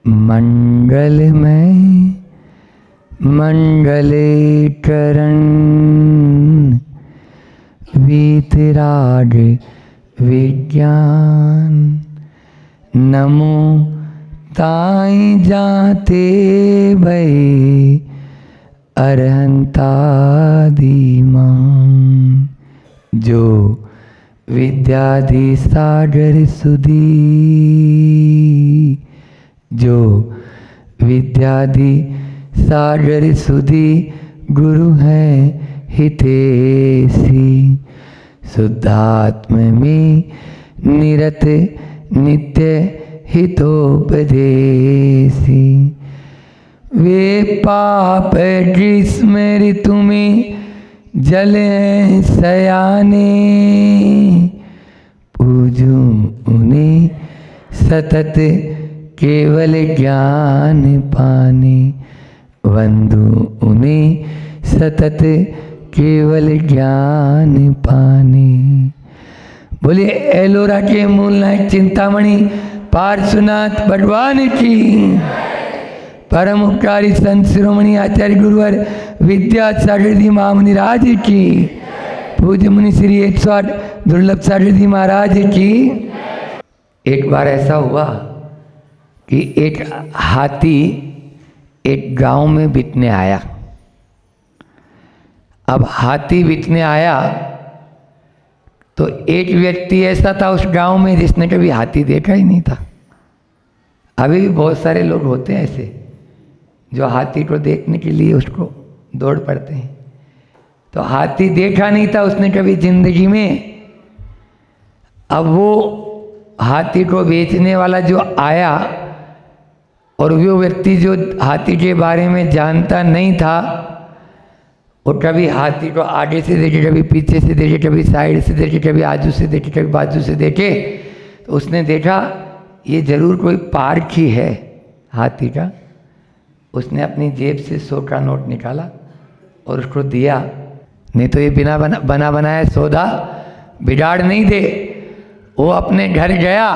मंगलमय मंगलेचरण वीतराग विज्ञान नमो ताई जाते भई अरहंतादिमान जो विद्याधि सागर सुधी जो विद्याधि सागर सुधी गुरु है हितेशी शुद्धात्म में निरत नित्य हितोपदेशी वे पाप जिसमें तुम्हें जले सयाने पूजू उन्हें सतत केवल ज्ञान पाने वंदू उन्हें सतत केवल ज्ञान पाने। बोलिए एलोरा के मूल नायक चिंतामणि पार्श्वनाथ भगवान की, परम उपकारी संत शिरोमणि आचार्य गुरुवर विद्यासागर जी महामुनिराज की, पूज्य मुनि श्री 108 दुर्लभ सागर जी महाराज की। एक बार ऐसा हुआ कि एक हाथी एक गांव में बितने आया। अब हाथी बितने आया तो एक व्यक्ति ऐसा था उस गांव में जिसने कभी हाथी देखा ही नहीं था। अभी भी बहुत सारे लोग होते हैं ऐसे जो हाथी को देखने के लिए उसको दौड़ पड़ते हैं। तो हाथी देखा नहीं था उसने कभी जिंदगी में। अब वो हाथी को बेचने वाला जो आया और वो व्यक्ति जो हाथी के बारे में जानता नहीं था, वो कभी हाथी को आगे से देखे, कभी पीछे से देखे, कभी साइड से देखे, कभी आजू से देखे, कभी बाजू से देखे। तो उसने देखा ये जरूर कोई पार्क ही है हाथी का। उसने अपनी जेब से 100 का नोट निकाला और उसको दिया। नहीं तो ये बिना बना बनाया सौदा बिगाड़ नहीं दे। वो अपने घर गया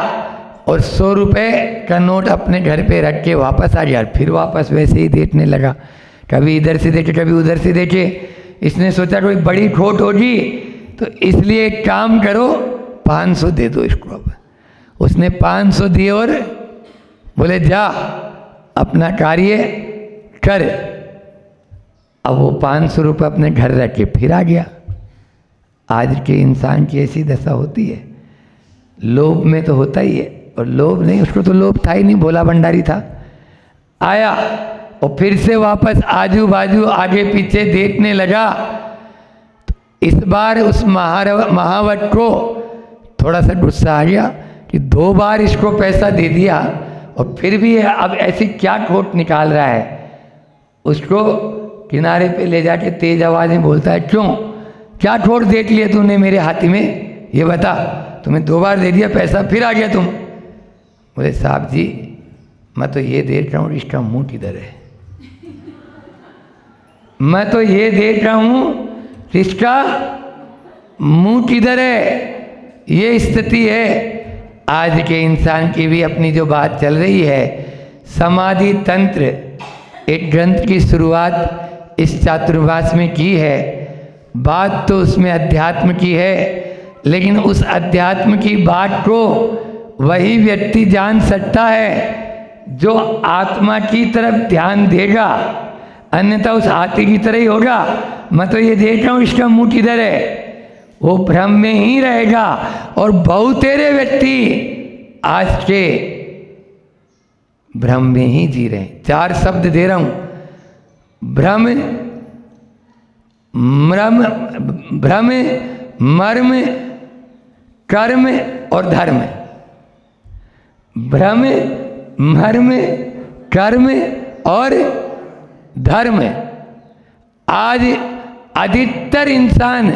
और 100 रुपये का नोट अपने घर पे रख के वापस आ गया। फिर वापस वैसे ही देखने लगा, कभी इधर से देखे, कभी उधर से देखे। इसने सोचा कोई बड़ी खोट होगी तो इसलिए एक काम करो 500 दे दो इसको। अब उसने 500 दिए और बोले जा अपना कार्य कर। अब वो 500 रुपये अपने घर रख के फिर आ गया। आज के इंसान की ऐसी दशा होती है। लोभ में तो होता ही है, और लोभ नहीं, उसको तो लोभ था ही नहीं, भोला भंडारी था। आया और फिर से वापस आजू बाजू आगे पीछे देखने लगा। तो इस बार उस महावत को थोड़ा सा गुस्सा आ गया कि 2 बार इसको पैसा दे दिया और फिर भी अब ऐसी क्या खोट निकाल रहा है। उसको किनारे पे ले जाके तेज आवाज में बोलता है, क्यों, क्या खोट देख लिया तूने मेरे हाथी में, ये बता। तुम्हें 2 बार दे दिया पैसा, फिर आ गया तुम। बोले साहब जी मैं तो ये देख रहा हूँ इसका मुंह किधर है। मैं तो ये देख रहा हूँ इसका मुंह किधर है। ये स्थिति है आज के इंसान की भी। अपनी जो बात चल रही है समाधि तंत्र, एक ग्रंथ की शुरुआत इस चातुर्मास में की है। बात तो उसमें अध्यात्म की है, लेकिन उस अध्यात्म की बात को वही व्यक्ति जान सकता है जो आत्मा की तरफ ध्यान देगा, अन्यथा उस हाथी की तरह ही होगा। मैं तो ये देख रहा हूँ इसका मुंह किधर है, वो भ्रम में ही रहेगा। और बहुतेरे व्यक्ति आज के भ्रम में ही जी रहे हैं। 4 शब्द दे रहा हूँ, भ्रम, मर्म, भ्रम, मर्म, कर्म और धर्म। भ्रम, मर्म, कर्म और धर्म। आज अधिकतर इंसान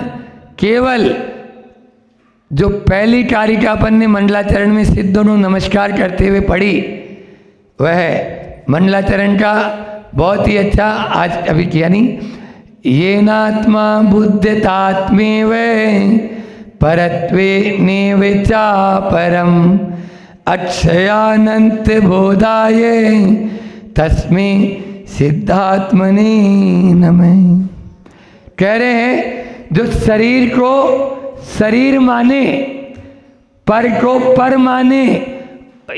केवल जो पहली कारिका अपन ने मंडलाचरण में सिद्धों को नमस्कार करते हुए पढ़ी, वह मंडलाचरण का बहुत ही अच्छा आज अभी किया नहीं। ये नात्मा बुद्धतात्मेव परत्वे नेव चा परम अक्षयानंत बोधाय तस्मै सिद्धात्मने नमः। कह रहे हैं जो शरीर को शरीर माने, पर को पर माने,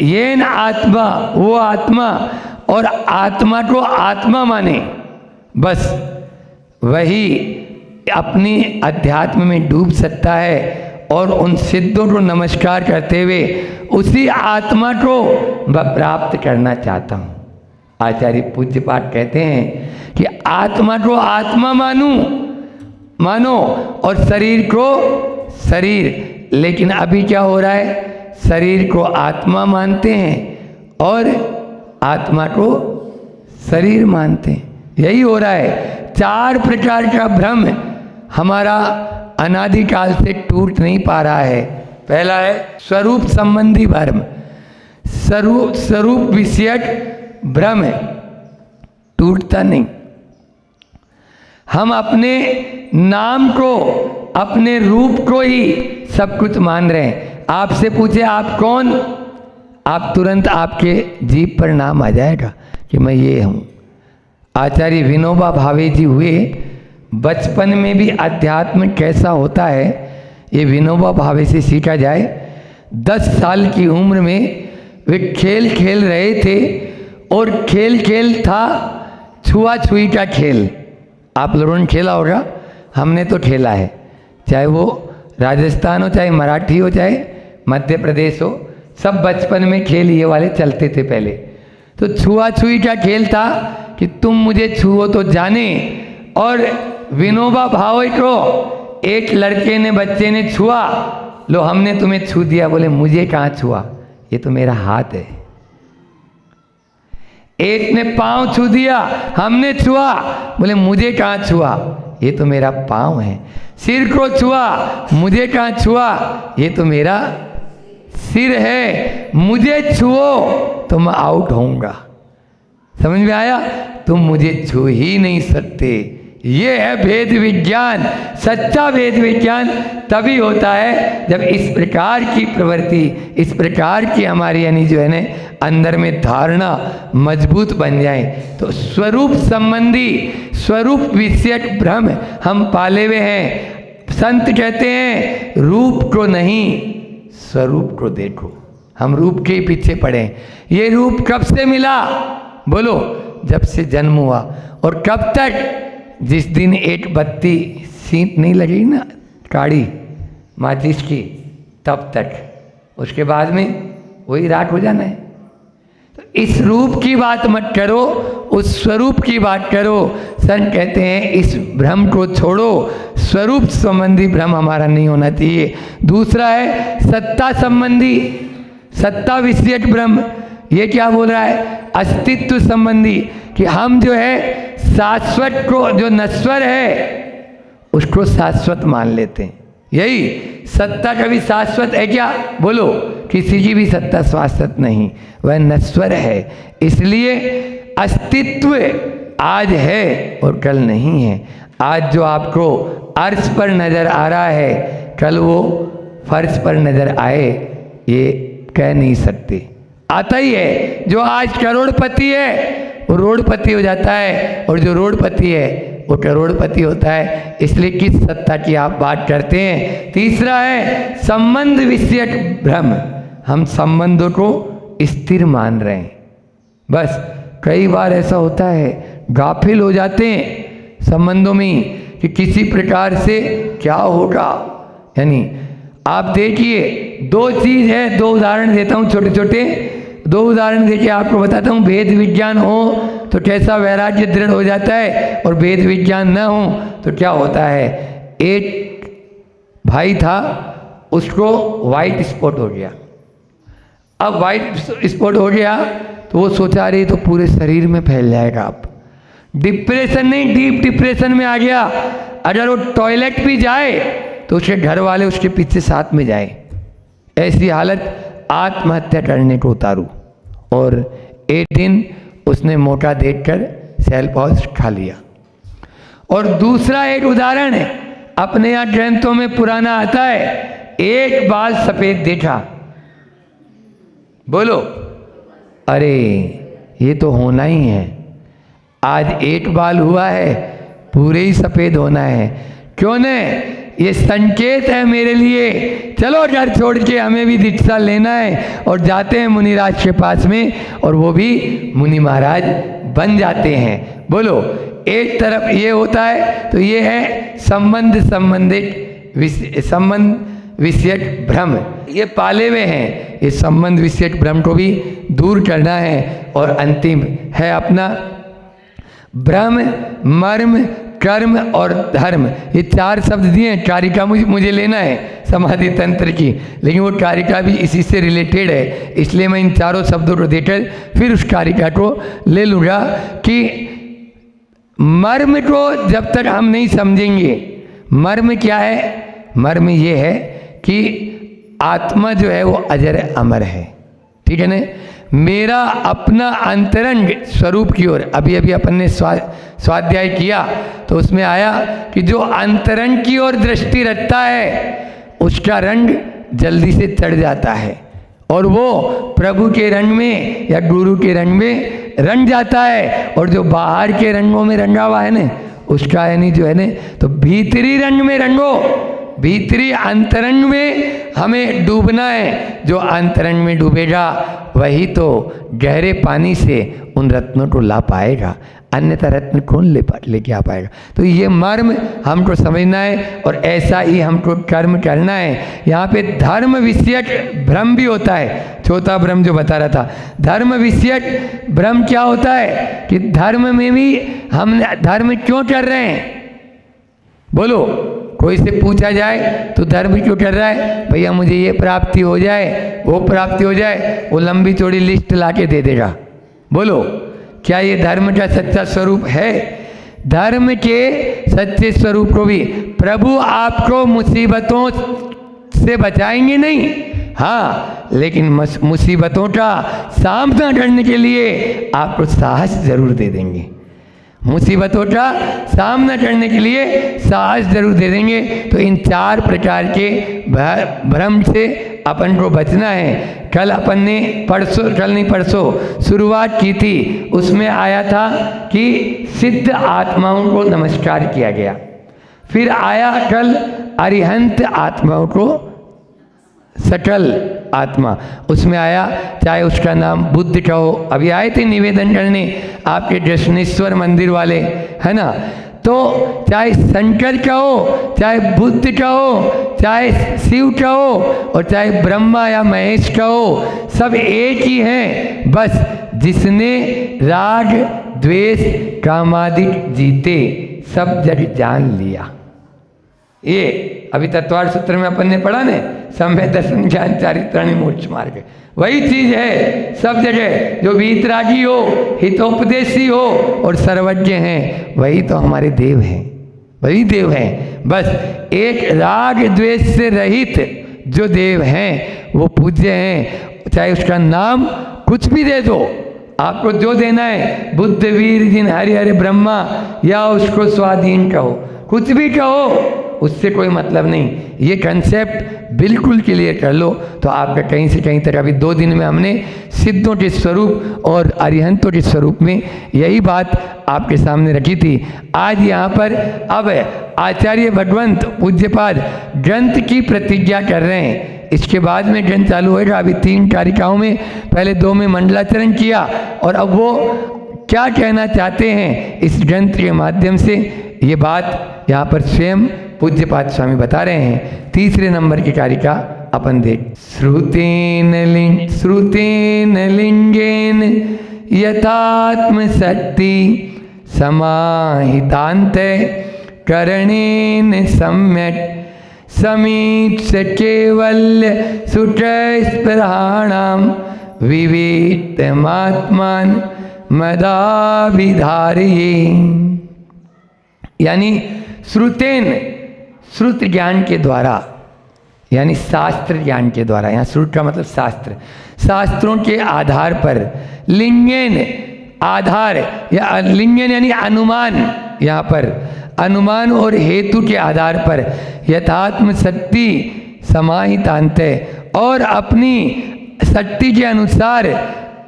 ये न आत्मा वो आत्मा, और आत्मा को आत्मा माने, बस वही अपनी अध्यात्म में डूब सकता है। और उन सिद्धों को नमस्कार करते हुए उसी आत्मा को प्राप्त करना चाहता हूँ। आचार्य पूज्य पाठ कहते हैं कि आत्मा को आत्मा मानो और शरीर को शरीर। लेकिन अभी क्या हो रहा है, शरीर को आत्मा मानते हैं और आत्मा को शरीर मानते हैं। यही हो रहा है। 4 प्रकार का भ्रम हमारा अनादिकाल से टूट नहीं पा रहा है। पहला है स्वरूप संबंधी भ्रम, स्वरूप विषयक भ्रम है, टूटता नहीं। हम अपने नाम को, अपने रूप को ही सब कुछ मान रहे हैं। आपसे पूछे आप कौन, आप तुरंत आपके जीभ पर नाम आ जाएगा कि मैं ये हूँ। आचार्य विनोबा भावे जी हुए, बचपन में भी अध्यात्म कैसा होता है ये विनोबा भावे से सीखा जाए। 10 साल की उम्र में वे खेल खेल रहे थे और खेल था छुआछुई का खेल। आप लोगों ने खेला होगा, हमने तो खेला है। चाहे वो राजस्थान हो, चाहे मराठी हो, चाहे मध्य प्रदेश हो, सब बचपन में खेल ये वाले चलते थे पहले। तो छुआछुई का खेल था कि तुम मुझे छुओ तो जाने। और विनोबा भावे को एक लड़के ने, बच्चे ने छुआ, लो हमने तुम्हें छू दिया। बोले मुझे कहाँ छुआ, ये तो मेरा हाथ है। एक ने पांव छू दिया, हमने छुआ, बोले मुझे कहाँ छुआ, ये तो मेरा पांव है। सिर को छुआ, मुझे कहाँ छुआ, ये तो मेरा सिर है। मुझे छुओ तो मैं आउट होऊंगा। समझ में आया? तुम मुझे छू ही नहीं सकते। ये है भेद विज्ञान। सच्चा भेद विज्ञान तभी होता है जब इस प्रकार की प्रवृत्ति, इस प्रकार की हमारी यानी जो है ना अंदर में धारणा मजबूत बन जाए। तो स्वरूप संबंधी, स्वरूप विषयक भ्रम हम पाले हुए हैं। संत कहते हैं रूप को नहीं, स्वरूप को देखो। हम रूप के पीछे पड़े। ये रूप कब से मिला? बोलो, जब से जन्म हुआ। और कब तक? जिस दिन एक बत्ती सींट नहीं लगेगी ना, काड़ी माचिस की, तब तक। उसके बाद में वही राख हो जाना है। तो इस रूप की बात मत करो, उस स्वरूप की बात करो। संत कहते हैं इस भ्रम को छोड़ो। स्वरूप संबंधी भ्रम हमारा नहीं होना चाहिए। दूसरा है सत्ता संबंधी, सत्ता विषयक भ्रम। ये क्या बोल रहा है? अस्तित्व संबंधी, कि हम जो है शाश्वत को, जो नश्वर है उसको शाश्वत मान लेते हैं। यही सत्ता कभी शाश्वत है क्या? बोलो, किसी की भी सत्ता शाश्वत नहीं, वह नश्वर है। इसलिए अस्तित्व आज है और कल नहीं है। आज जो आपको अर्श पर नजर आ रहा है, कल वो फर्श पर नजर आए ये कह नहीं सकते। आता ही है। जो आज करोड़पति है वो रोडपति हो जाता है, और जो रोडपति है वो करोड़पति होता है। इसलिए किस सत्ता की आप बात करते हैं? तीसरा है संबंध विषयक भ्रम। हम संबंधों को स्थिर मान रहे हैं। बस कई बार ऐसा होता है, गाफिल हो जाते हैं संबंधों में कि किसी प्रकार से क्या होगा। यानी आप देखिए, 2 चीज़ है, 2 उदाहरण देता हूँ, छोटे छोटे 2 उदाहरण देके आपको बताता हूँ। भेद विज्ञान हो तो कैसा वैराग्य दृढ़ हो जाता है, और भेद विज्ञान न हो तो क्या होता है। एक भाई था, उसको वाइट स्पॉट हो गया। अब वाइट स्पॉट हो गया तो वो सोचा रही तो पूरे शरीर में फैल जाएगा। अब डिप्रेशन नहीं, डीप डिप्रेशन में आ गया। अगर वो टॉयलेट भी जाए तो उसके घर वाले उसके पीछे साथ में जाए। ऐसी हालत आत्महत्या करने को उतारू। और एक दिन उसने मौका देखकर सेल्फ हाउस खा लिया। और दूसरा एक उदाहरण है, अपने यहाँ ग्रंथों में पुराना आता है, एक बाल सफेद देखा बोलो, अरे ये तो होना ही है। आज 8 बाल हुआ है, पूरे ही सफ़ेद होना है। क्यों न, ये संकेत है मेरे लिए। चलो घर छोड़ के हमें भी दीक्षा लेना है, और जाते हैं मुनिराज के पास में, और वो भी मुनि महाराज बन जाते हैं। बोलो, एक तरफ ये होता है तो ये है संबंध विषयक भ्रम, ये पाले हुए हैं। इस संबंध विषयक भ्रम को भी दूर करना है। और अंतिम है अपना ब्रह्म, मर्म, कर्म और धर्म। ये 4 शब्द दिए हैं। कारिका मुझे लेना है समाधि तंत्र की, लेकिन वो कारिका भी इसी से रिलेटेड है, इसलिए मैं इन 4 शब्दों को देकर फिर उस कारिका को ले लूँगा कि मर्म को जब तक हम नहीं समझेंगे, मर्म क्या है? मर्म ये है कि आत्मा जो है वो अजर अमर है, ठीक है ना। मेरा अपना अंतरंग स्वरूप की ओर, अभी अभी अपन ने स्वाध्याय किया तो उसमें आया कि जो अंतरंग की ओर दृष्टि रखता है उसका रंग जल्दी से चढ़ जाता है, और वो प्रभु के रंग में या गुरु के रंग में रंग जाता है। और जो बाहर के रंगों में रंगा हुआ है ना, उसका यानी जो है ना, तो भीतरी रंग में रंगो, भीतरी अंतरंग में हमें डूबना है। जो अंतरंग में डूबेगा वही तो गहरे पानी से उन रत्नों को ला पाएगा, अन्यथा रत्न कौन लेके आ पाएगा। तो ये मर्म हमको समझना है, और ऐसा ही हमको कर्म करना है। यहाँ पे धर्म विषयक भ्रम भी होता है, चौथा भ्रम जो बता रहा था। धर्म विषयक भ्रम क्या होता है कि धर्म में भी हम धर्म क्यों कर रहे हैं? बोलो, कोई से पूछा जाए तो धर्म क्यों कर रहा है? भैया मुझे ये प्राप्ति हो जाए, वो प्राप्ति हो जाए, वो लंबी चौड़ी लिस्ट ला के दे देगा। बोलो, क्या ये धर्म का सच्चा स्वरूप है? धर्म के सच्चे स्वरूप को भी प्रभु आपको मुसीबतों से बचाएंगे नहीं, हाँ, लेकिन मुसीबतों का सामना करने के लिए आपको साहस जरूर दे देंगे। मुसीबतों का सामना करने के लिए साहस जरूर दे देंगे। तो इन 4 प्रकार के भ्रम से अपन को बचना है। कल अपन ने परसों शुरुआत की थी, उसमें आया था कि सिद्ध आत्माओं को नमस्कार किया गया। फिर आया कल अरिहंत आत्माओं को, सकल आत्मा, उसमें आया चाहे उसका नाम बुद्ध का हो। अभी आए थे निवेदन करने आपके दर्शनेश्वर मंदिर वाले, है ना। तो चाहे शंकर का हो, चाहे बुद्ध का हो, चाहे शिव का हो, और चाहे ब्रह्मा या महेश का हो, सब एक ही हैं। बस जिसने राग द्वेष कामादिक जीते सब जग जान लिया। ये अभी तत्वार सूत्र में अपन ने पढ़ा ने, सम्यक दर्शन ज्ञान चारित्राणी मोक्ष मार्ग, वही चीज है सब जगह। जो वीतरागी हो, हितोपदेशी हो और सर्वज्ञ हैं, वही तो हमारे देव हैं, वही देव हैं। बस एक राग द्वेष से रहित जो देव हैं वो पूज्य हैं। चाहे उसका नाम कुछ भी दे दो, आपको जो देना है, बुद्ध वीर जिन हरि हरि ब्रह्मा, या उसको स्वाधीन कहो, कुछ भी कहो, उससे कोई मतलब नहीं। ये कंसेप्ट बिल्कुल क्लियर कर लो तो आपका कहीं से कहीं तक। अभी 2 दिन में हमने सिद्धों के स्वरूप और अरिहंतों के स्वरूप में यही बात आपके सामने रखी थी। आज यहाँ पर अब आचार्य भगवंत पूज्यपाद ग्रंथ की प्रतिज्ञा कर रहे हैं। इसके बाद में ग्रंथ चालू होगा। अभी 3 कारिकाओं में, पहले 2 में मंडलाचरण किया, और अब वो क्या कहना चाहते हैं इस ग्रंथ के माध्यम से, ये बात यहाँ पर स्वयं पूज्यपाद स्वामी बता रहे हैं। 3 नंबर की कारिका अपन देख। श्रुतेन लिंगेन यथात्म शक्ति समाहितांत करणेन सम्यक समीक्ष केवल्य सुटस्पृहाणाम विवेकमात्मान मदाभिधारये। यानी श्रुत ज्ञान के द्वारा, यानी शास्त्र ज्ञान के द्वारा, यहाँ श्रुत का मतलब शास्त्र, शास्त्रों के आधार पर, लिंगेन आधार, या लिंगेन यानी अनुमान, यहाँ पर अनुमान और हेतु के आधार पर यथात्म शक्ति समाहितांत, और अपनी शक्ति के अनुसार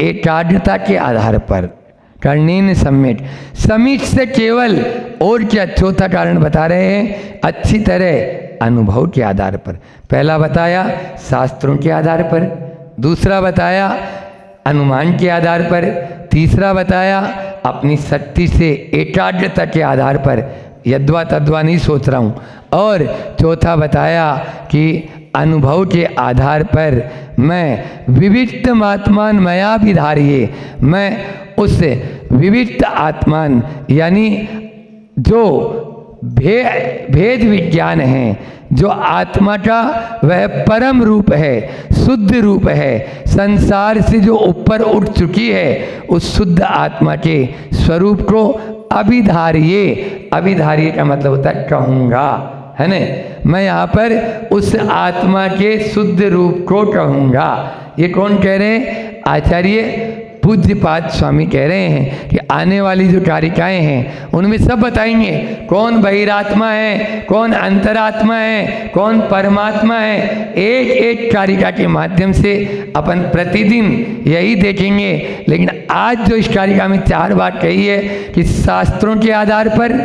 एकाग्रता के आधार पर कर्णेन सम्यट, समीट से केवल, और क्या चौथा कारण बता रहे हैं, अच्छी तरह अनुभव के आधार पर। पहला बताया शास्त्रों के आधार पर, दूसरा बताया अनुमान के आधार पर, तीसरा बताया अपनी शक्ति से एकाग्रता के आधार पर, यद्वा तद्वा नहीं सोच रहा हूँ, और चौथा बताया कि अनुभव के आधार पर मैं विविक्त आत्मान मया विधारिये, मैं उस विविक्त आत्मान यानी जो भेद विज्ञान है, जो आत्मा का वह परम रूप है, शुद्ध रूप है, संसार से जो ऊपर उठ चुकी है, उस शुद्ध आत्मा के स्वरूप को अभिधारिये, अभिधारिये का मतलब होता है कहूँगा, है न, मैं यहाँ पर उस आत्मा के शुद्ध रूप को कहूँगा। ये कौन कह रहे हैं? आचार्य पूज्यपाद स्वामी कह रहे हैं कि आने वाली जो कारिकाएं हैं उनमें सब बताएंगे कौन बहिरात्मा है, कौन अंतरात्मा है, कौन परमात्मा है। एक एक कारिका के माध्यम से अपन प्रतिदिन यही देखेंगे। लेकिन आज जो इस कारिका में 4 बात कही है कि शास्त्रों के आधार पर,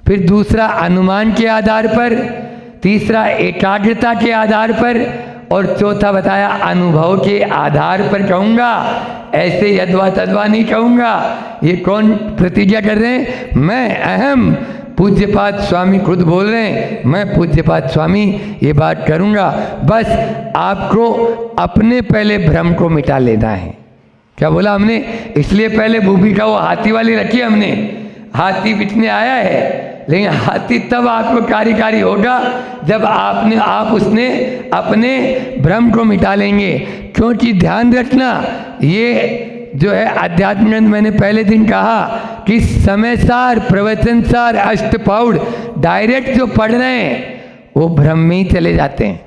फिर दूसरा अनुमान के आधार पर, तीसरा एकाग्रता के आधार पर, और चौथा बताया अनुभव के आधार पर कहूँगा, ऐसे यद्वा तद्वा नहीं कहूँगा। ये कौन प्रतिज्ञा कर रहे हैं? मैं, अहम पूज्यपाद स्वामी खुद बोल रहे हैं, मैं पूज्यपाद स्वामी ये बात करूँगा। बस आपको अपने पहले भ्रम को मिटा लेना है। क्या बोला हमने? इसलिए पहले भूमिका वो हाथी वाली रखी हमने, हाथी पिछने आया है, लेकिन हाथी तब आपको कार्यकारी होगा जब आप उसने अपने भ्रम को मिटा लेंगे। क्योंकि ध्यान रखना, ये जो है अध्यात्म ग्रंथ मैंने पहले दिन कहा कि समय सार, प्रवचन सार, अष्टपाउड डायरेक्ट जो पढ़ रहे हैं वो भ्रम में ही चले जाते हैं।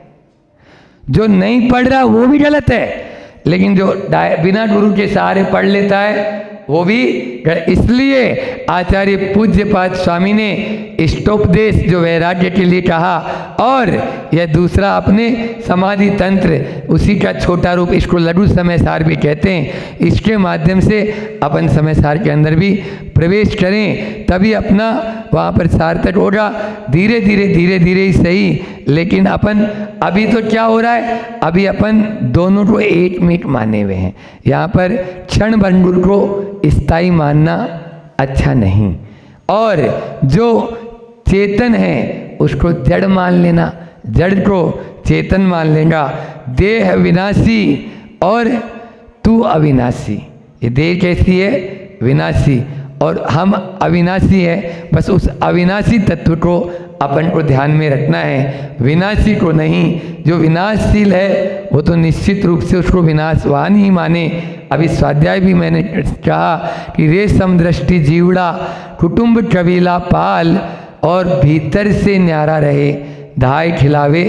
जो नहीं पढ़ रहा वो भी गलत है, लेकिन जो बिना गुरु के सहारे पढ़ लेता है वो भी। इसलिए आचार्य पूज्यपाद स्वामी ने इष्टोपदेश जो वैराग्य के लिए कहा, और यह दूसरा अपने समाधि तंत्र, उसी का छोटा रूप, इसको लघु समय सार भी कहते हैं। इसके माध्यम से अपन समय सार के अंदर भी प्रवेश करें, तभी अपना वहाँ पर सार्थक होगा। धीरे धीरे धीरे धीरे ही सही, लेकिन अपन अभी तो क्या हो रहा है, अभी अपन दोनों को एक मिनट माने हुए हैं। यहाँ पर क्षण भंगुर को स्थायी मानना अच्छा नहीं, और जो चेतन है उसको जड़ मान लेना, जड़ को चेतन मान लेगा। देह विनाशी और तू अविनाशी। ये देह कैसी है? विनाशी, और हम अविनाशी है। बस उस अविनाशी तत्व को अपन को ध्यान में रखना है, विनाशी को नहीं। जो विनाशशील है वो तो निश्चित रूप से उसको विनाशवान ही माने। अभी स्वाध्याय भी मैंने कहा कि रेशम दृष्टि जीवड़ा, कुटुंब कबीला पाल, और भीतर से न्यारा रहे, धाय खिलावे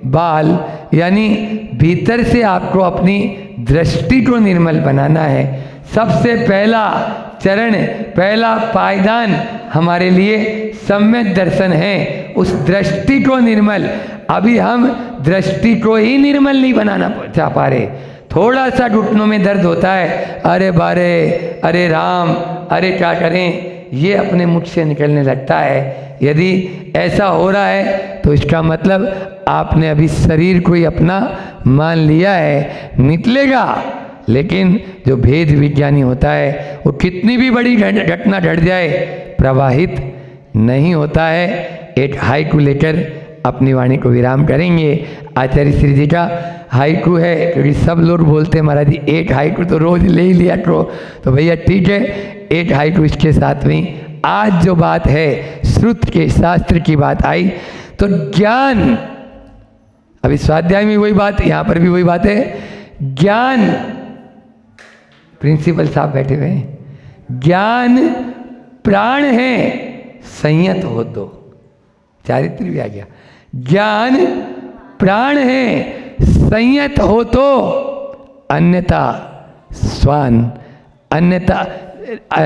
बाल। यानी भीतर से आपको अपनी दृष्टि को निर्मल बनाना है। सबसे पहला चरण, पहला पायदान हमारे लिए सम्यक दर्शन है। उस दृष्टि को निर्मल, अभी हम दृष्टि को ही निर्मल नहीं बनाना चाह पा रहे। थोड़ा सा घुटनों में दर्द होता है, अरे बारे, अरे राम, अरे क्या करें, ये अपने मुख से निकलने लगता है। यदि ऐसा हो रहा है तो इसका मतलब आपने अभी शरीर को ही अपना मान लिया है। निकलेगा, लेकिन जो भेद विज्ञानी होता है वो कितनी भी बड़ी घटना घट जाए प्रवाहित नहीं होता है। एक हाइकू लेकर अपनी वाणी को विराम करेंगे। आचार्य श्री जी का हाइकू है, क्योंकि सब लोग बोलते हैं महाराज जी एक हाइकू तो रोज ले ही लिया करो, तो भैया ठीक है, एक हाइकू इसके साथ में। आज जो बात है श्रुत के शास्त्र की बात आई, तो ज्ञान, अभी स्वाध्याय में वही बात, यहाँ पर भी वही बात है। ज्ञान, प्रिंसिपल साहब बैठे हुए हैं, ज्ञान प्राण है, संयत हो तो। चारित्र भी आ गया। ज्ञान प्राण है, संयत हो तो, अन्यथा स्वान, अन्यथा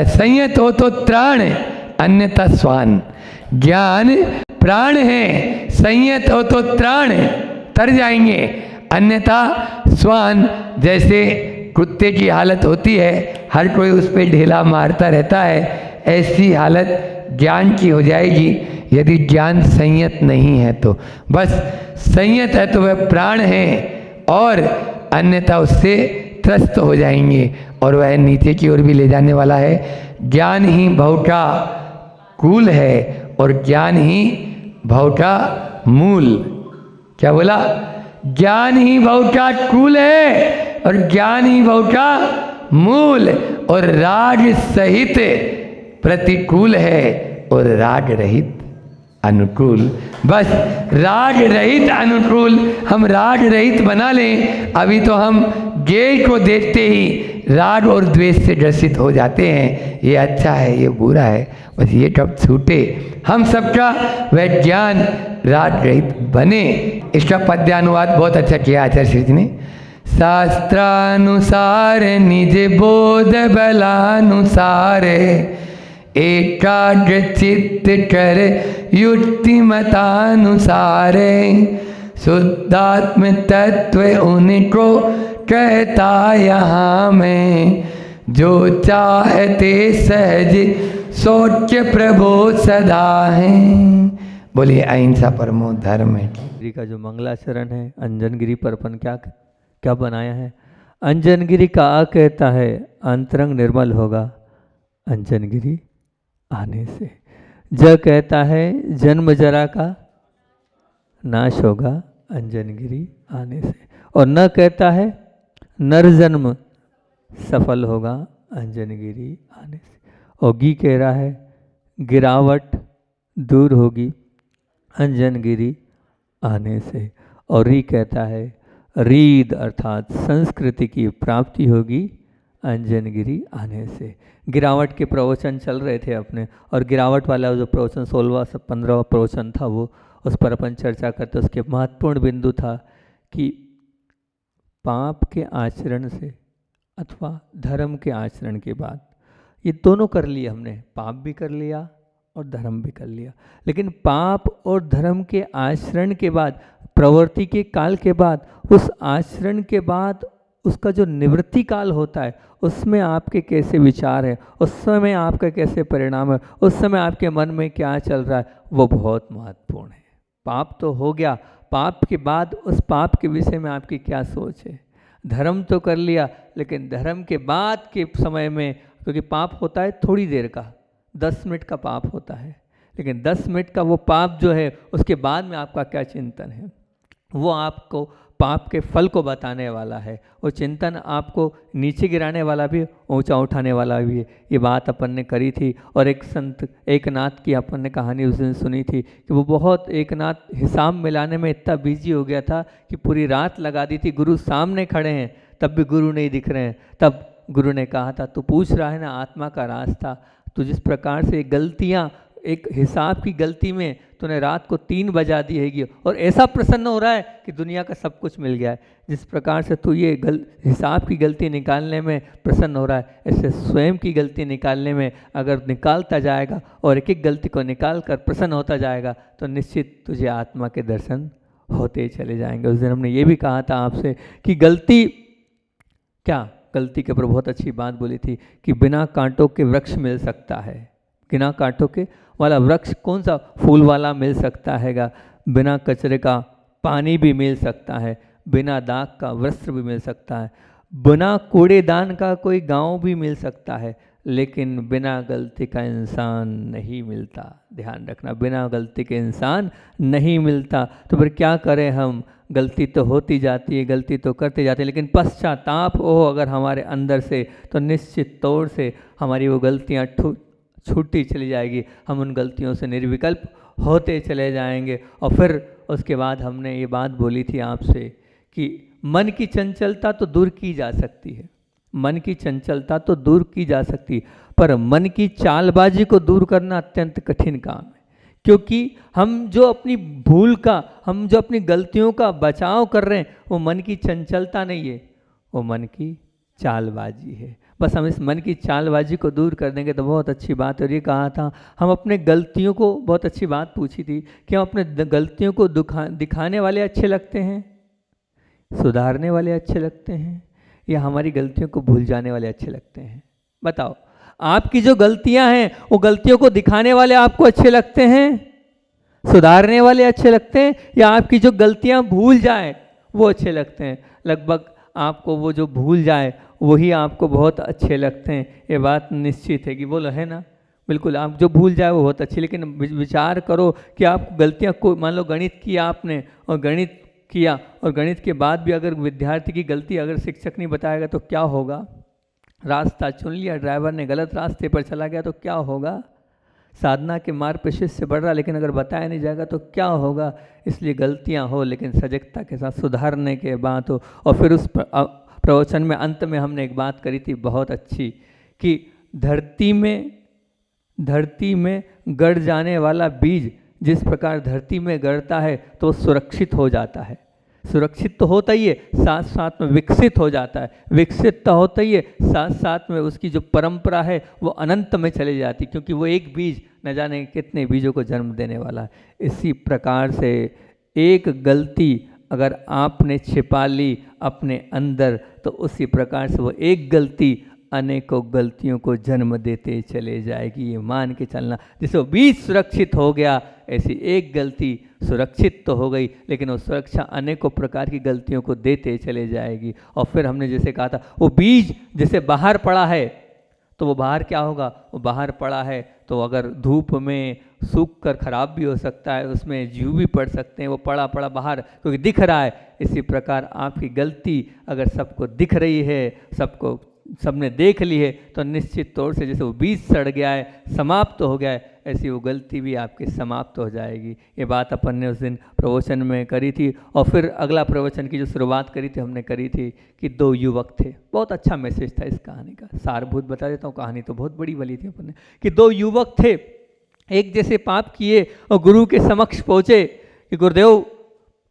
संयत हो तो त्राण, अन्यथा स्वान। ज्ञान प्राण है, संयत हो तो त्राण तर जाएंगे, अन्यथा श्वान जैसे कुत्ते की हालत होती है, हर कोई उस पर ढेला मारता रहता है, ऐसी हालत ज्ञान की हो जाएगी यदि ज्ञान संयत नहीं है तो। बस संयत है तो वह प्राण है, और अन्यथा उससे त्रस्त हो जाएंगे और वह नीचे की ओर भी ले जाने वाला है। ज्ञान ही भव का कूल है और ज्ञान ही भव का मूल। क्या बोला? ज्ञान ही भव का कूल है और ज्ञान ही भव का मूल, और राग सहित प्रतिकूल है और राग रहित अनुकूल। बस राग रहित अनुकूल हम राग रहित बना लें। अभी तो हम ज्ञेय को देखते ही राग और द्वेष से ग्रसित हो जाते हैं, ये अच्छा है, ये बुरा है, बस ये कब छूटे हम सबका वह ज्ञान राग रहित बने। इसका पद्यानुवाद बहुत अच्छा किया आचार्य श्री जी ने। शास्त्रानुसार निज बोध बलानुसार एकाग्र चित्त कर युक्ति मतानुसार शुद्धात्म तत्व उनको कहता यहाँ में, जो चाहते सहज सोच प्रभु सदा है। बोलिए अहिंसा परमो धर्म है। गिरी का जो मंगलाचरण है, अंजन गिरी पर अपन क्या बनाया है। अंजन गिरी का आ कहता है अंतरंग निर्मल होगा अंजन गिरी आने से। ज कहता है जन्म जरा का नाश होगा अंजन गिरी आने से। और न कहता है नर जन्म सफल होगा अंजन गिरी आने से। और गी कह रहा है गिरावट दूर होगी अंजन गिरी आने से। और री कहता है रीद अर्थात संस्कृति की प्राप्ति होगी अंजन गिरी आने से। गिरावट के प्रवचन चल रहे थे अपने, और गिरावट वाला जो प्रवचन 16वां से 15वां प्रवचन था वो उस पर अपन चर्चा करते। उसके महत्वपूर्ण बिंदु था कि पाप के आचरण से अथवा धर्म के आचरण के बाद, ये दोनों कर लिए हमने, पाप भी कर लिया और धर्म भी कर लिया, लेकिन पाप और धर्म के आचरण के बाद, प्रवृत्ति के काल के बाद, उस आचरण के बाद उसका जो निवृत्ति काल होता है उसमें आपके कैसे विचार है, उस समय आपका कैसे परिणाम है, उस समय आपके मन में क्या चल रहा है, वो बहुत महत्वपूर्ण है। पाप तो हो गया, पाप के बाद उस पाप के विषय में आपकी क्या सोच है। धर्म तो कर लिया, लेकिन धर्म के बाद के समय में, क्योंकि पाप होता है थोड़ी देर का, 10 मिनट का पाप होता है, लेकिन 10 मिनट का वो पाप जो है उसके बाद में आपका क्या चिंतन है, वो आपको पाप के फल को बताने वाला है। वो चिंतन आपको नीचे गिराने वाला भी, ऊंचा उठाने वाला भी है। ये बात अपन ने करी थी। और एक संत एकनाथ की अपन ने कहानी उस दिन सुनी थी कि वो बहुत, एकनाथ हिसाब मिलाने में इतना बिजी हो गया था कि पूरी रात लगा दी थी। गुरु सामने खड़े हैं तब भी गुरु नहीं दिख रहे हैं। तब गुरु ने कहा था तू पूछ रहा है ना आत्मा का रास्ता, तो जिस प्रकार से गलतियाँ, एक हिसाब की गलती में तूने रात को 3 बजा दी हैगी और ऐसा प्रसन्न हो रहा है कि दुनिया का सब कुछ मिल गया है। जिस प्रकार से तू ये हिसाब की गलती निकालने में प्रसन्न हो रहा है, ऐसे स्वयं की गलती निकालने में अगर निकालता जाएगा और एक एक गलती को निकाल कर प्रसन्न होता जाएगा तो निश्चित तुझे आत्मा के दर्शन होते चले जाएंगे। उस दिन हमने ये भी कहा था आपसे कि गलती के ऊपर बहुत अच्छी बात बोली थी कि बिना कांटों के वृक्ष मिल सकता है। बिना कांटों के वाला वृक्ष कौन सा, फूल वाला मिल सकता हैगा। बिना कचरे का पानी भी मिल सकता है, बिना दाग का वस्त्र भी मिल सकता है, बिना कूड़ेदान का कोई गांव भी मिल सकता है, लेकिन बिना गलती का इंसान नहीं मिलता। ध्यान रखना, बिना गलती के इंसान नहीं मिलता। तो फिर क्या करें हम, गलती तो होती जाती है, गलती तो करते जाते हैं, लेकिन पश्चाताप हो अगर हमारे अंदर से तो निश्चित तौर से हमारी वो गलतियाँ छूटती चली जाएगी। हम उन गलतियों से निर्विकल्प होते चले जाएंगे। और फिर उसके बाद हमने ये बात बोली थी आपसे कि मन की चंचलता तो दूर की जा सकती है, मन की चंचलता तो दूर की जा सकती है, पर मन की चालबाजी को दूर करना अत्यंत कठिन काम है। क्योंकि हम जो अपनी भूल का, हम जो अपनी गलतियों का बचाव कर रहे हैं, वो मन की चंचलता नहीं है, वो मन की चालबाजी है। बस हम इस मन की चालबाजी को दूर कर देंगे तो बहुत अच्छी बात है। और ये कहा था हम अपने गलतियों को, बहुत अच्छी बात पूछी थी कि हम अपने गलतियों को दिखाने वाले अच्छे लगते हैं सुधारने वाले अच्छे लगते हैं या हमारी गलतियों को भूल जाने वाले अच्छे लगते हैं? बताओ, आपकी जो गलतियां हैं वो गलतियों को दिखाने वाले आपको अच्छे लगते हैं, सुधारने वाले अच्छे लगते हैं, या आपकी जो गलतियां भूल जाए वो अच्छे लगते हैं? लगभग आपको वो जो भूल जाए वही आपको बहुत अच्छे लगते हैं, ये बात निश्चित है कि बोलो, है ना? बिल्कुल, आप जो भूल जाए वो बहुत अच्छी, लेकिन विचार करो कि आप गलतियां को, मान लो गणित किया आपने और गणित किया, और गणित के बाद भी अगर विद्यार्थी की गलती अगर शिक्षक नहीं बताएगा तो क्या होगा? रास्ता चुन लिया, ड्राइवर ने गलत रास्ते पर चला गया तो क्या होगा? साधना के मार्ग पर शिष्य बढ़ रहा, लेकिन अगर बताया नहीं जाएगा तो क्या होगा? इसलिए गलतियां हो लेकिन सजगता के साथ सुधारने के बात हो। और फिर उस प्रवचन में अंत में हमने एक बात करी थी बहुत अच्छी, कि धरती में गड़ जाने वाला बीज जिस प्रकार धरती में गड़ता है तो सुरक्षित हो जाता है, सुरक्षित तो होता ही है, साथ साथ में विकसित हो जाता है, विकसित तो होता ही है, साथ साथ में उसकी जो परंपरा है वो अनंत में चली जाती, क्योंकि वो एक बीज न जाने कितने बीजों को जन्म देने वाला है। इसी प्रकार से एक गलती अगर आपने छिपा ली अपने अंदर तो उसी प्रकार से वो एक गलती अनेकों गलतियों को जन्म देते चले जाएगी। ये मान के चलना, जैसे वो बीज सुरक्षित हो गया ऐसी एक गलती सुरक्षित तो हो गई, लेकिन वो सुरक्षा अनेकों प्रकार की गलतियों को देते चले जाएगी। और फिर हमने जैसे कहा था, वो बीज जैसे बाहर पड़ा है तो वो बाहर क्या होगा? वो बाहर पड़ा है तो अगर धूप में सूख कर खराब भी हो सकता है, उसमें जीव भी पड़ सकते हैं, वो पड़ा पड़ा बाहर क्योंकि दिख रहा है। इसी प्रकार आपकी गलती अगर सबको दिख रही है, सबने देख ली है, तो निश्चित तौर से जैसे वो बीज सड़ गया है, समाप्त हो गया है, ऐसी वो गलती भी आपकी समाप्त हो जाएगी। ये बात अपन ने उस दिन प्रवचन में करी थी। और फिर अगला प्रवचन की जो शुरुआत करी थी हमने करी थी कि दो युवक थे। बहुत अच्छा मैसेज था इस कहानी का, सारभूत बता देता हूँ, कहानी तो बहुत बड़ी वाली थी अपन ने, कि दो युवक थे, एक जैसे पाप किए और गुरु के समक्ष पहुँचे कि गुरुदेव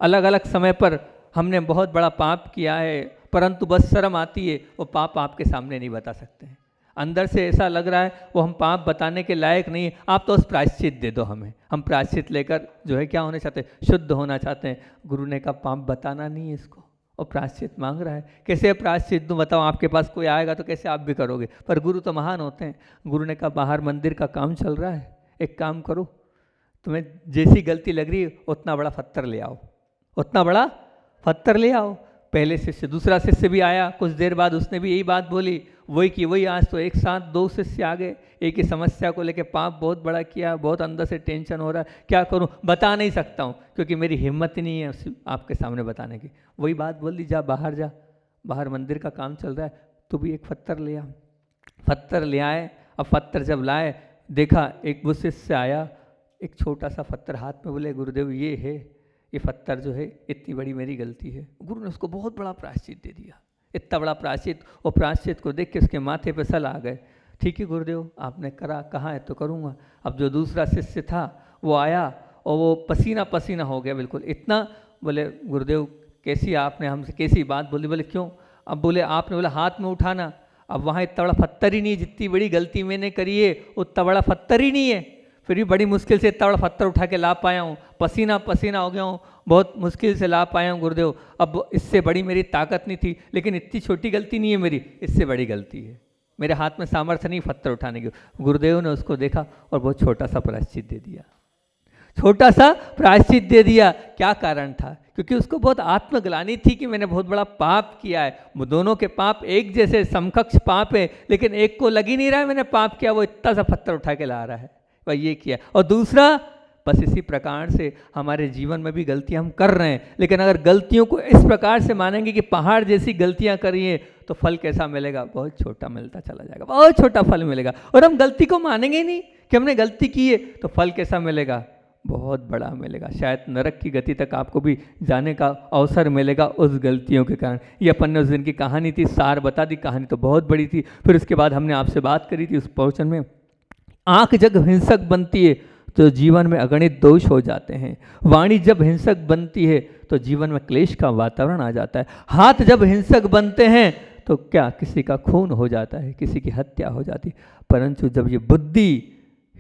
अलग अलग समय पर हमने बहुत बड़ा पाप किया है, परंतु बस शर्म आती है, वो पाप आपके सामने नहीं बता सकते हैं। अंदर से ऐसा लग रहा है वो हम पाप बताने के लायक नहीं है, आप तो उस प्रायश्चित दे दो हमें, हम प्रायश्चित लेकर जो है क्या होने चाहते हैं? शुद्ध होना चाहते हैं। गुरु ने कहा पाप बताना नहीं है इसको, और प्रायश्चित मांग रहा है। कैसे प्रायश्चित दूँ बताओ? आपके पास कोई आएगा तो कैसे आप भी करोगे? पर गुरु तो महान होते हैं। गुरु ने कहा बाहर मंदिर का काम चल रहा है, एक काम करो, तुम्हें जैसी गलती लग रही है उतना बड़ा पत्थर ले आओ, उतना बड़ा पत्थर ले आओ। पहले शिष्य, दूसरा शिष्य भी आया, कुछ देर बाद उसने भी यही बात बोली, वही की वही। आज तो एक साथ दो शिष्य आ गए, एक ही समस्या को लेके, पाप बहुत बड़ा किया, बहुत अंदर से टेंशन हो रहा है, क्या करूं? बता नहीं सकता हूं क्योंकि मेरी हिम्मत ही नहीं है आपके सामने बताने की। वही बात बोल दी, जा, बाहर मंदिर का काम चल रहा है, तू भी एक पत्थर ले आ। पत्थर ले आए। अब पत्थर जब लाए, देखा एक वो शिष्य आया, एक छोटा सा पत्थर हाथ में, बोले गुरुदेव ये है, ये पत्थर जो है इतनी बड़ी मेरी गलती है। गुरु ने उसको बहुत बड़ा प्रायश्चित दे दिया, इतना बड़ा प्रायश्चित, और प्रायश्चित को देख के उसके माथे पे सल आ गए। ठीक है गुरुदेव, आपने करा, कहा है तो करूँगा। अब जो दूसरा शिष्य था वो आया और वो पसीना पसीना हो गया बिल्कुल, इतना। बोले गुरुदेव कैसी आपने हमसे कैसी बात बोली? बोले क्यों? अब बोले आपने बोला हाथ में उठाना, अब वहाँ इतना बड़ा पत्थर ही नहीं है, जितनी बड़ी गलती मैंने करी है उतना बड़ा पत्थर ही नहीं है, फिर भी बड़ी मुश्किल से इतना बड़ा पत्थर उठा के ला पाया हूँ, पसीना पसीना हो गया हूँ, बहुत मुश्किल से ला पाया हूँ गुरुदेव। अब इससे बड़ी मेरी ताकत नहीं थी, लेकिन इतनी छोटी गलती नहीं है मेरी, इससे बड़ी गलती है, मेरे हाथ में सामर्थ्य नहीं पत्थर उठाने की। गुरुदेव ने उसको देखा और बहुत छोटा सा प्रायश्चित दे दिया, छोटा सा प्रायश्चित दे दिया। क्या कारण था? क्योंकि उसको बहुत आत्मग्लानि थी कि मैंने बहुत बड़ा पाप किया है। वो दोनों के पाप एक जैसे समकक्ष पाप है, लेकिन एक को लग ही नहीं रहा है मैंने पाप किया, वो इतना सा पत्थर उठा के ला रहा है, वह ये किया। और दूसरा, बस इसी प्रकार से हमारे जीवन में भी गलतियां हम कर रहे हैं, लेकिन अगर गलतियों को इस प्रकार से मानेंगे कि पहाड़ जैसी गलतियां करिए तो फल कैसा मिलेगा? बहुत छोटा मिलता चला जाएगा, बहुत छोटा फल मिलेगा। और हम गलती को मानेंगे ही नहीं कि हमने गलती की है, तो फल कैसा मिलेगा? बहुत बड़ा मिलेगा, शायद नरक की गति तक आपको भी जाने का अवसर मिलेगा उस गलतियों के कारण। ये अपन ने उस दिन की कहानी थी, सार बता दी, कहानी तो बहुत बड़ी थी। फिर उसके बाद हमने आपसे बात करी थी उस प्रवचन में, आँख जब हिंसक बनती है तो जीवन में अगणित दोष हो जाते हैं, वाणी जब हिंसक बनती है तो जीवन में क्लेश का वातावरण आ जाता है, हाथ जब हिंसक बनते हैं तो क्या किसी का खून हो जाता है, किसी की हत्या हो जाती है। परंतु जब ये बुद्धि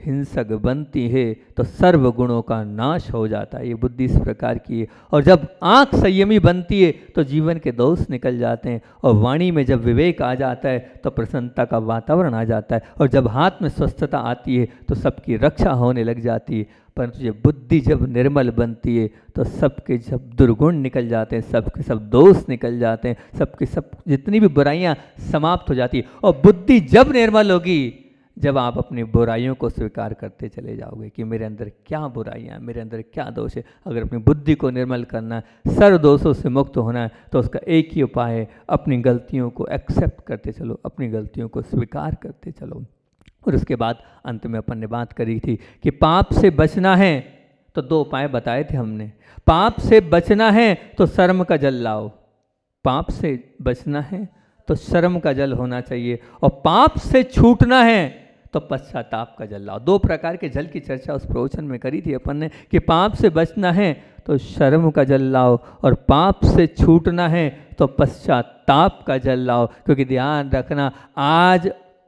हिंसक बनती है तो सर्व गुणों का नाश हो जाता है। ये बुद्धि इस प्रकार की है। और जब आँख संयमी बनती है तो जीवन के दोष निकल जाते हैं, और वाणी में जब विवेक आ जाता है तो प्रसन्नता का वातावरण आ जाता है, और जब हाथ में स्वस्थता आती है तो सबकी रक्षा होने लग जाती है। परंतु ये बुद्धि जब निर्मल बनती है तो सबके सब दुर्गुण निकल जाते हैं, सबके सब दोष निकल जाते हैं, सबके सब जितनी भी बुराइयां समाप्त हो जाती है। और बुद्धि जब निर्मल होगी, जब आप अपनी बुराइयों को स्वीकार करते चले जाओगे कि मेरे अंदर क्या बुराइयां, मेरे अंदर क्या दोष है। अगर अपनी बुद्धि को निर्मल करना है, सर्व दोषों से मुक्त होना है, तो उसका एक ही उपाय है, अपनी गलतियों को एक्सेप्ट करते चलो, अपनी गलतियों को स्वीकार करते चलो। और उसके बाद अंत में अपन ने बात करी थी कि पाप से बचना है तो 2 उपाय बताए थे हमने। पाप से बचना है तो शर्म का जल लाओ, पाप से बचना है तो शर्म का जल होना चाहिए, और पाप से छूटना है तो पश्चाताप का जल लाओ। 2 प्रकार के जल की चर्चा उस प्रवचन में करी थी अपन ने कि पाप से बचना है तो शर्म का जल लाओ, और पाप से छूटना है तो पश्चाताप का जल लाओ। क्योंकि ध्यान रखना,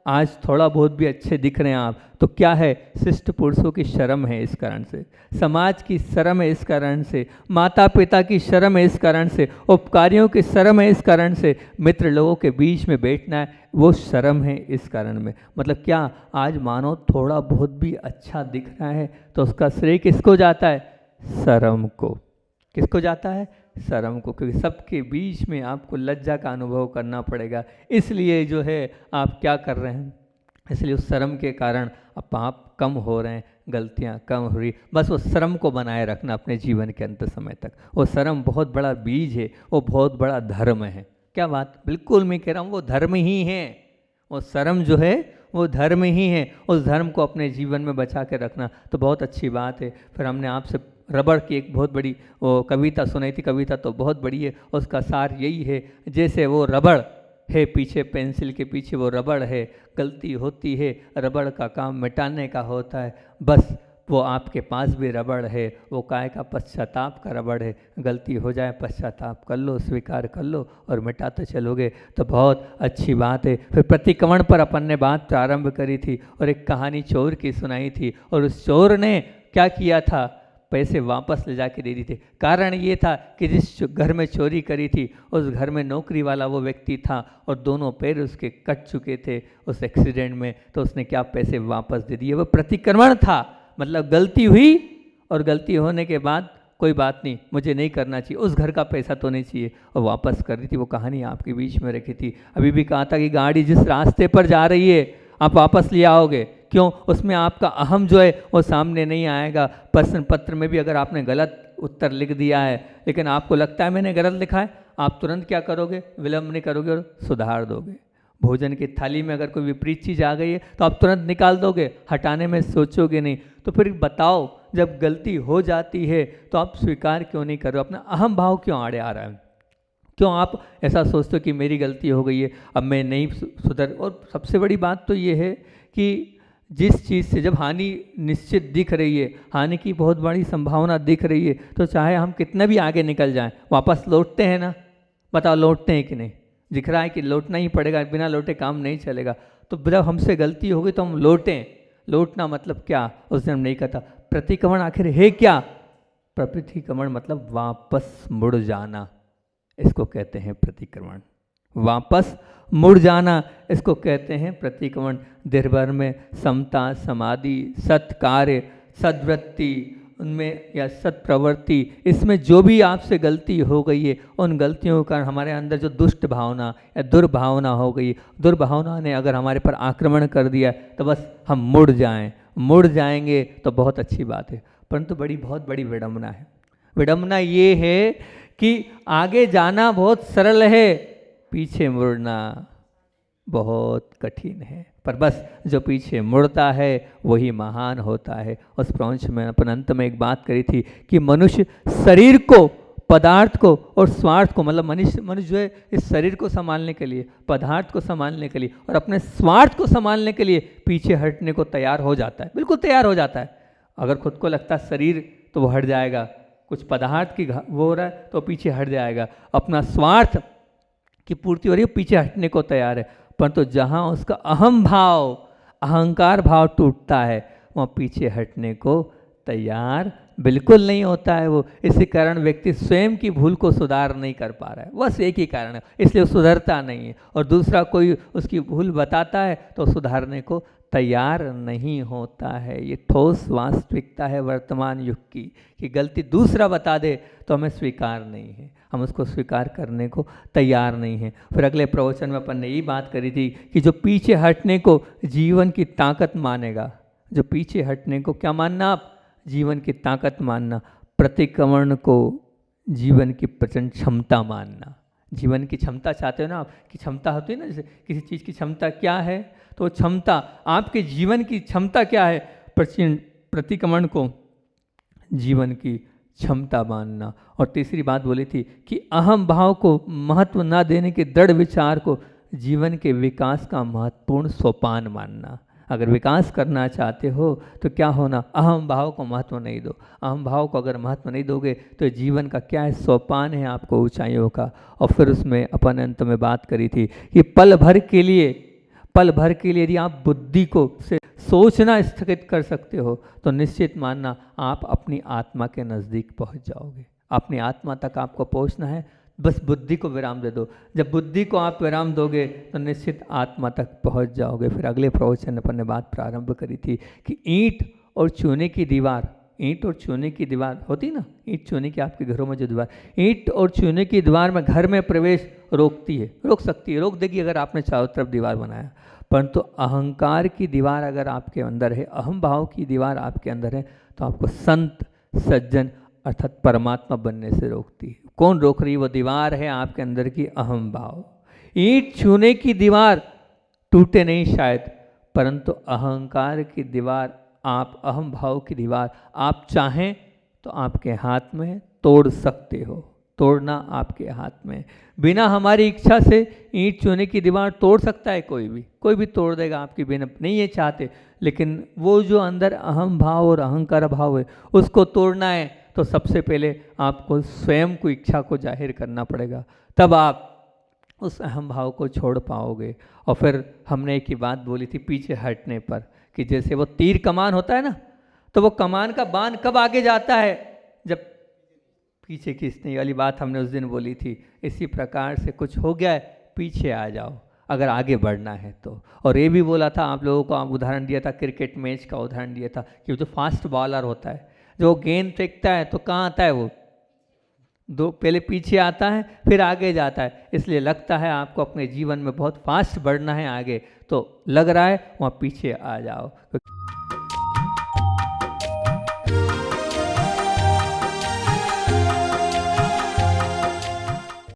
आज थोड़ा बहुत भी अच्छे दिख रहे हैं आप, तो क्या है, शिष्ट पुरुषों की शर्म है इस कारण से, समाज की शर्म है इस कारण से, माता पिता की शर्म है इस कारण से, उपकारियों की शर्म है इस कारण से, मित्र लोगों के बीच में बैठना है वो शर्म है इस कारण में। मतलब क्या, आज मानो थोड़ा बहुत भी अच्छा दिख रहा है तो उसका श्रेय किसको जाता है? शर्म को। किसको जाता है? शर्म को। क्योंकि सबके बीच में आपको लज्जा का अनुभव करना पड़ेगा, इसलिए जो है आप क्या कर रहे हैं, इसलिए उस शर्म के कारण अब पाप कम हो रहे हैं, गलतियां कम हो रही। बस वो शर्म को बनाए रखना अपने जीवन के अंत समय तक। वो शर्म बहुत बड़ा बीज है, वो बहुत बड़ा धर्म है। क्या बात, बिल्कुल मैं कह रहा हूँ वो धर्म ही है, वो शर्म जो है वो धर्म ही है। उस धर्म को अपने जीवन में बचा के रखना तो बहुत अच्छी बात है। फिर हमने आपसे रबड़ की एक बहुत बड़ी वो कविता सुनाई थी, कविता तो बहुत बड़ी है, उसका सार यही है, जैसे वो रबड़ है पीछे, पेंसिल के पीछे वो रबड़ है, गलती होती है रबड़ का काम मिटाने का होता है, बस वो आपके पास भी रबड़ है, वो काय का पश्चाताप का रबड़ है, गलती हो जाए पश्चाताप कर लो, स्वीकार कर लो और मिटाते चलोगे तो बहुत अच्छी बात है। फिर प्रतिक्रमण पर अपन ने बात प्रारंभ करी थी और एक कहानी चोर की सुनाई थी, और उस चोर ने क्या किया था, पैसे वापस ले जाके दे दिए थे। कारण ये था कि जिस घर में चोरी करी थी उस घर में नौकरी वाला वो व्यक्ति था और दोनों पैर उसके कट चुके थे उस एक्सीडेंट में, तो उसने क्या पैसे वापस दे दिए। वो प्रतिक्रमण था, मतलब गलती हुई और गलती होने के बाद कोई बात नहीं, मुझे नहीं करना चाहिए, उस घर का पैसा तो नहीं चाहिए, और वापस कर दी थी। वो कहानी आपके बीच में रखी थी। अभी भी कहा था कि गाड़ी जिस रास्ते पर जा रही है आप वापस ले आओगे, क्यों, उसमें आपका अहम जो है वो सामने नहीं आएगा। प्रश्न पत्र में भी अगर आपने गलत उत्तर लिख दिया है लेकिन आपको लगता है मैंने गलत लिखा है, आप तुरंत क्या करोगे, विलंब नहीं करोगे और सुधार दोगे। भोजन की थाली में अगर कोई विपरीत चीज़ आ गई है तो आप तुरंत निकाल दोगे, हटाने में सोचोगे नहीं। तो फिर बताओ, जब गलती हो जाती है तो आप स्वीकार क्यों नहीं कर रहे हो, अपना अहम भाव क्यों आड़े आ रहा है, क्यों आप ऐसा सोचते हो कि मेरी गलती हो गई है अब मैं नहीं सुधर। और सबसे बड़ी बात तो ये है कि जिस चीज़ से जब हानि निश्चित दिख रही है, हानि की बहुत बड़ी संभावना दिख रही है, तो चाहे हम कितना भी आगे निकल जाएं वापस लौटते हैं ना, बताओ लौटते हैं कि नहीं, दिख रहा है कि लौटना ही पड़ेगा, बिना लौटे काम नहीं चलेगा। तो जब हमसे गलती होगी तो हम लौटें। लौटना मतलब क्या, उस दिन हम नहीं कहता। प्रतिक्रमण आखिर है क्या, प्रतिक्रमण मतलब वापस मुड़ जाना, इसको कहते हैं प्रतिक्रमण। वापस मुड़ जाना इसको कहते हैं प्रतिक्रमण। देर भर में समता, समाधि, सत्कार्य, सद्वृत्ति उनमें या सत्प्रवृत्ति, इसमें जो भी आपसे गलती हो गई है उन गलतियों का हमारे अंदर जो दुष्ट भावना या दुर्भावना हो गई, दुर्भावना ने अगर हमारे पर आक्रमण कर दिया तो बस हम मुड़ जाएं, मुड़ जाएंगे तो बहुत अच्छी बात है। परंतु बहुत बड़ी विडंबना है। विडंबना ये है कि आगे जाना बहुत सरल है, पीछे मुड़ना बहुत कठिन है। पर बस जो पीछे मुड़ता है वही महान होता है। उस प्रवचन में अपन अंत में एक बात करी थी कि मनुष्य शरीर को, पदार्थ को और स्वार्थ को, मतलब मनुष्य जो है इस शरीर को संभालने के लिए, पदार्थ को संभालने के लिए और अपने स्वार्थ को संभालने के लिए पीछे हटने को तैयार हो जाता है, बिल्कुल तैयार हो जाता है। अगर खुद को लगता है शरीर तो वो हट जाएगा, कुछ पदार्थ की वो हो रहा है तो पीछे हट जाएगा, अपना स्वार्थ की पूर्ति हो रही है पीछे हटने को तैयार है। परंतु जहाँ उसका अहम भाव, अहंकार भाव टूटता है वहाँ पीछे हटने को तैयार बिल्कुल नहीं होता है वो। इसी कारण व्यक्ति स्वयं की भूल को सुधार नहीं कर पा रहा है, बस एक ही कारण है, इसलिए वो सुधरता नहीं है। और दूसरा कोई उसकी भूल बताता है तो सुधारने को तैयार नहीं होता है। ये ठोस वास्तविकता है वर्तमान युग की, कि गलती दूसरा बता दे तो हमें स्वीकार नहीं है, हम उसको स्वीकार करने को तैयार नहीं हैं। फिर अगले प्रवचन में अपन ने यही बात करी थी कि जो पीछे हटने को जीवन की ताकत मानेगा, जो पीछे हटने को क्या मानना, आप जीवन की ताकत मानना, प्रतिक्रमण को जीवन की प्रचंड क्षमता मानना। जीवन की क्षमता चाहते हो ना आप, कि क्षमता होती है ना, जैसे किसी चीज़ की क्षमता क्या है, तो क्षमता आपके जीवन की क्षमता क्या है, प्रतिक्रमण को जीवन की क्षमता मानना। और तीसरी बात बोली थी कि अहम भाव को महत्व न देने के दृढ़ विचार को जीवन के विकास का महत्वपूर्ण सोपान मानना। अगर विकास करना चाहते हो तो क्या होना, अहम भाव को महत्व नहीं दो। अहम भाव को अगर महत्व नहीं दोगे तो जीवन का क्या है, सोपान है आपको ऊंचाइयों का। और फिर उसमें अपन अंत में बात करी थी कि पल भर के लिए यदि आप बुद्धि को से सोचना स्थगित कर सकते हो तो निश्चित मानना आप अपनी आत्मा के नज़दीक पहुंच जाओगे। अपनी आत्मा तक आपको पहुंचना है, बस बुद्धि को विराम दे दो। जब बुद्धि को आप विराम दोगे तो निश्चित आत्मा तक पहुंच जाओगे। फिर अगले प्रवचन अपन ने बात प्रारंभ करी थी कि ईंट और चूने की दीवार, ईंट और चूने की दीवार होती ना, ईंट चूने की आपके घरों में जो दीवार, ईंट और चूने की दीवार में घर में प्रवेश रोकती है, रोक सकती है, रोक देगी अगर आपने चारों तरफ दीवार बनाया। परंतु अहंकार की दीवार अगर आपके अंदर है, अहम भाव की दीवार आपके अंदर है, तो आपको संत सज्जन अर्थात परमात्मा बनने से रोकती है। कौन रोक रही, वो दीवार है आपके अंदर की अहम भाव। ईंट छूने की दीवार टूटे नहीं शायद, परंतु अहंकार की दीवार, आप अहम भाव की दीवार आप चाहें तो आपके हाथ में तोड़ सकते हो, तोड़ना आपके हाथ में। बिना हमारी इच्छा से ईंट चूने की दीवार तोड़ सकता है कोई भी तोड़ देगा आपकी, बिना नहीं ये चाहते। लेकिन वो जो अंदर अहम भाव और अहंकार भाव है उसको तोड़ना है तो सबसे पहले आपको स्वयं को इच्छा को जाहिर करना पड़ेगा, तब आप उस अहम भाव को छोड़ पाओगे। और फिर हमने एक ही बात बोली थी पीछे हटने पर, कि जैसे वो तीर कमान होता है ना, तो वो कमान का बाण कब आगे जाता है, जब पीछे खींचने वाली बात हमने उस दिन बोली थी। इसी प्रकार से कुछ हो गया है, पीछे आ जाओ अगर आगे बढ़ना है तो। और ये भी बोला था आप लोगों को, आप उदाहरण दिया था, क्रिकेट मैच का उदाहरण दिया था कि जो फास्ट बॉलर होता है, जो गेंद फेंकता है तो कहाँ आता है वो, दो पहले पीछे आता है फिर आगे जाता है। इसलिए लगता है आपको अपने जीवन में बहुत फास्ट बढ़ना है आगे, तो लग रहा है वहाँ पीछे आ जाओ।